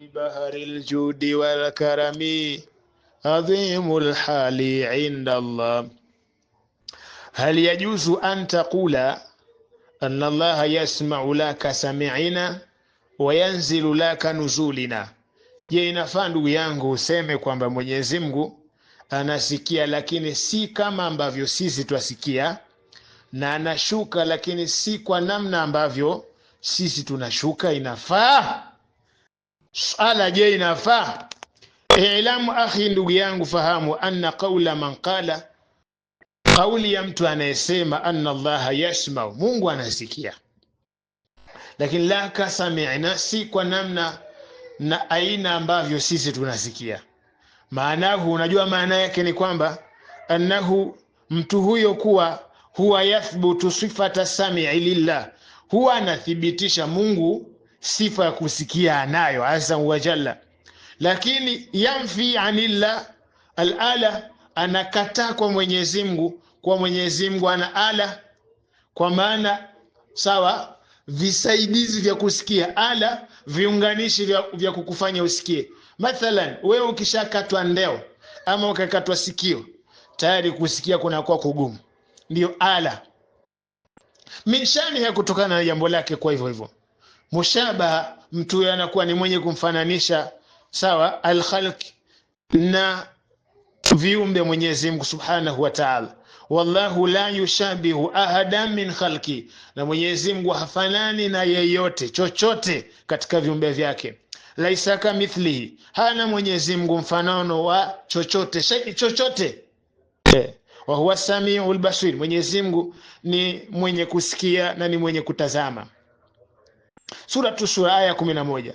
بحر الجود والكرم عظيم الحال عند الله. هل يجوز أن تقول أن الله يسمع لك سمعنا وينزل لك نزولنا؟ Je, inafaa ndugu yangu useme kwamba Mwenyezi Mungu anasikia lakini si kama ambavyo sisi twasikia, na anashuka lakini si kwa namna ambavyo sisi tunashuka? Inafaa? Swala, je, inafaa? Ilamu akhi, ndugu yangu, fahamu anna qawla man qala, kauli ya mtu anayesema anna Allah yasmau, Mungu anasikia, lakini la kasami'na, si kwa namna na aina ambavyo sisi tunasikia. Maanahu, unajua maana yake ni kwamba annahu, mtu huyo kuwa huwa yathbutu sifata sami'i lillah, huwa anathibitisha Mungu sifa ya kusikia anayo azza wa jalla, lakini yamfi anillah al-ala, anakataa kwa Mwenyezi Mungu, kwa Mwenyezi Mungu ana ala, kwa maana sawa visaidizi vya kusikia, ala viunganishi vya kukufanya usikie. Mathalan, wewe ukishakatwa ndeo ama ukakatwa sikio, tayari kusikia kunakuwa kugumu, ndio ala minshani ya kutokana na jambo lake. Kwa hivyo mushabaha, mtu anakuwa ni mwenye kumfananisha sawa al-khalq na viumbe Mwenyezi Mungu Subhanahu wa Ta'ala. Wallahu la yushabihu ahadan min khalqi, na Mwenyezi Mungu hafanani na yeyote chochote katika viumbe vyake. Laisa kamithlihi, hana Mwenyezi Mungu mfanano wa chochote, shay chochote. Wa huwa samiul basir, Mwenyezi Mungu ni mwenye kusikia na ni mwenye kutazama. Suratu Shura aya 11.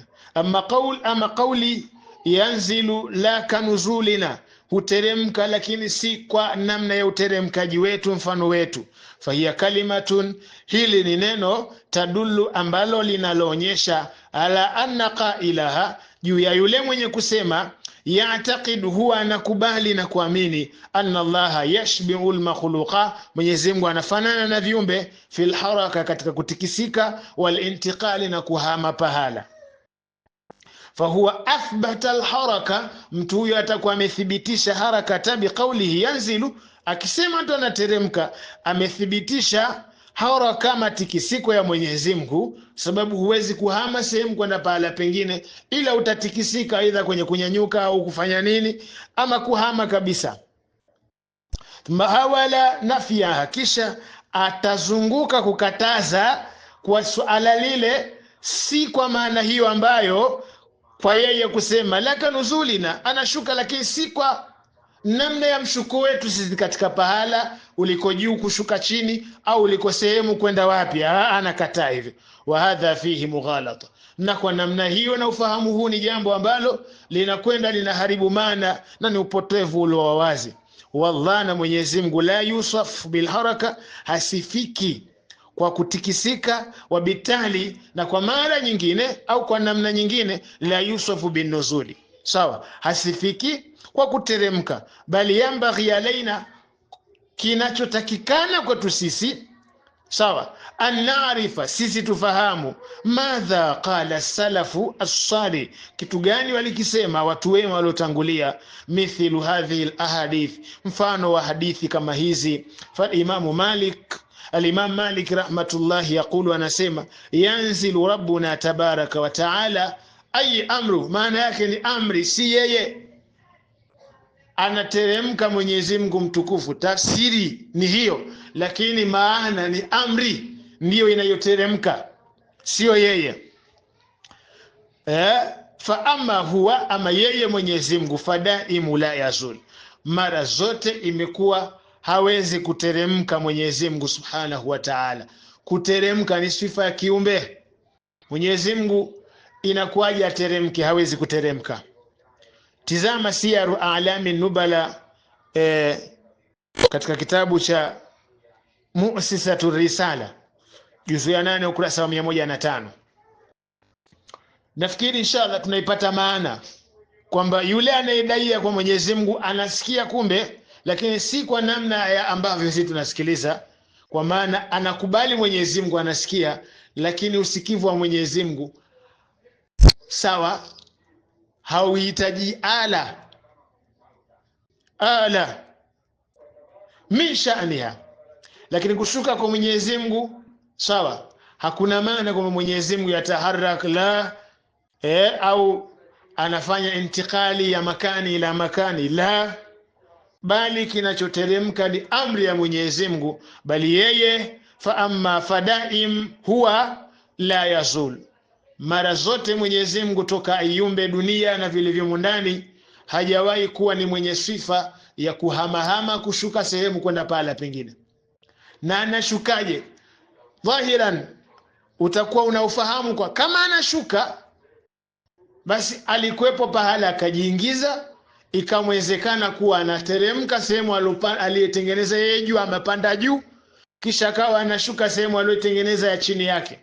Ama qawli yanzilu la kanuzulina, huteremka lakini si kwa namna ya uteremkaji wetu, mfano wetu. Fahiya kalimatun, hili ni neno, tadullu, ambalo linaloonyesha ala anna qailaha, juu ya yule mwenye kusema, ya'taqidu, huwa anakubali na kuamini, anna Allaha yashbi'u al-makhluqa, Mwenyezi Mungu anafanana na viumbe, fil haraka, katika kutikisika, wal intiqali, na kuhama pahala. Fahuwa athbata al-haraka, mtu huyo atakuwa amethibitisha haraka bi qawlihi yanzilu, akisema ndo anateremka, amethibitisha haraka, matikisiko ya Mwenyezi Mungu, sababu huwezi kuhama sehemu kwenda pahala pengine, ila utatikisika aidha kwenye kunyanyuka au kufanya nini, ama kuhama kabisa. Mahawala nafia, kisha atazunguka kukataza kwa suala lile, si kwa maana hiyo ambayo kwa yeye kusema laka nuzulina, anashuka lakini si kwa namna ya mshuko wetu sisi, katika pahala uliko juu kushuka chini, au uliko sehemu kwenda wapi, anakataa hivi. Wa hadha fihi mughalata, na kwa namna hiyo na ufahamu huu ni jambo ambalo linakwenda linaharibu maana na ni upotevu ulio wazi. Wallahi, na Mwenyezi Mungu la yusaf bil haraka, hasifiki kwa kutikisika, wabitali, na kwa mara nyingine au kwa namna nyingine, la yusufu bin nuzuli, sawa, hasifiki kwa kuteremka, bali yambaghi alaina, kinachotakikana kwetu sisi, sawa, an naarifa, sisi tufahamu, madha qala salafu as-salih, kitu gani walikisema watu wema waliotangulia, mithlu hadhihi al-ahadith, mfano wa hadithi kama hizi. Fa Al-Imam Malik rahmatullahi yaqulu, anasema, yanzilu rabbuna tabaraka wa ta'ala, ay amru, maana yake ni amri, si yeye anateremka Mwenyezi Mungu mtukufu, tafsiri ni hiyo, lakini maana ni amri ndiyo inayoteremka, sio yeye. Fa amma huwa, ama yeye Mwenyezi Mungu, fadaimu la yazul, mara zote imekuwa hawezi kuteremka Mwenyezi Mungu Subhanahu wa Ta'ala. Kuteremka ni sifa ya kiumbe. Mwenyezi Mungu inakuwaje ateremke? Hawezi kuteremka. Tizama Siyaru A'lami Nubala, katika kitabu cha Mu'sisatu Risala, juzu ya 8 ukurasa wa 105. Nafikiri inshallah tunaipata maana kwamba yule anayedai kwa Mwenyezi Mungu anasikia, kumbe lakini si kwa namna ya ambavyo sisi tunasikiliza, kwa maana anakubali Mwenyezi Mungu anasikia, lakini usikivu wa Mwenyezi Mungu sawa hauhitaji ala min sha'niha. Lakini kushuka kwa Mwenyezi Mungu sawa, hakuna maana kwamba Mwenyezi Mungu yataharak la au anafanya intikali ya makani ila makani la, bali kinachoteremka ni amri ya Mwenyezi Mungu, bali yeye fa amma fadaim huwa la yazul. Mara zote Mwenyezi Mungu toka aiumbe dunia na vilivyomo ndani hajawahi kuwa ni mwenye sifa ya kuhamahama kushuka sehemu kwenda pala pengine. Na anashukaje? Dhahiran utakuwa unaufahamu kwa kama anashuka basi alikuwepo pahala akajiingiza, ikamwezekana kuwa anateremka sehemu aliyetengeneza yeye juu, amepanda juu, kisha akawa anashuka sehemu aliyotengeneza ya chini yake.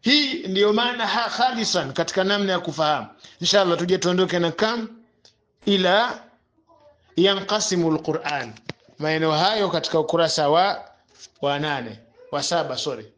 Hii ndiyo maana khalisan katika namna ya kufahamu. Inshallah tuje tuondoke na kam ila yanqasimu alquran, maeneo hayo katika ukurasa wa 8 wa 7 sorry.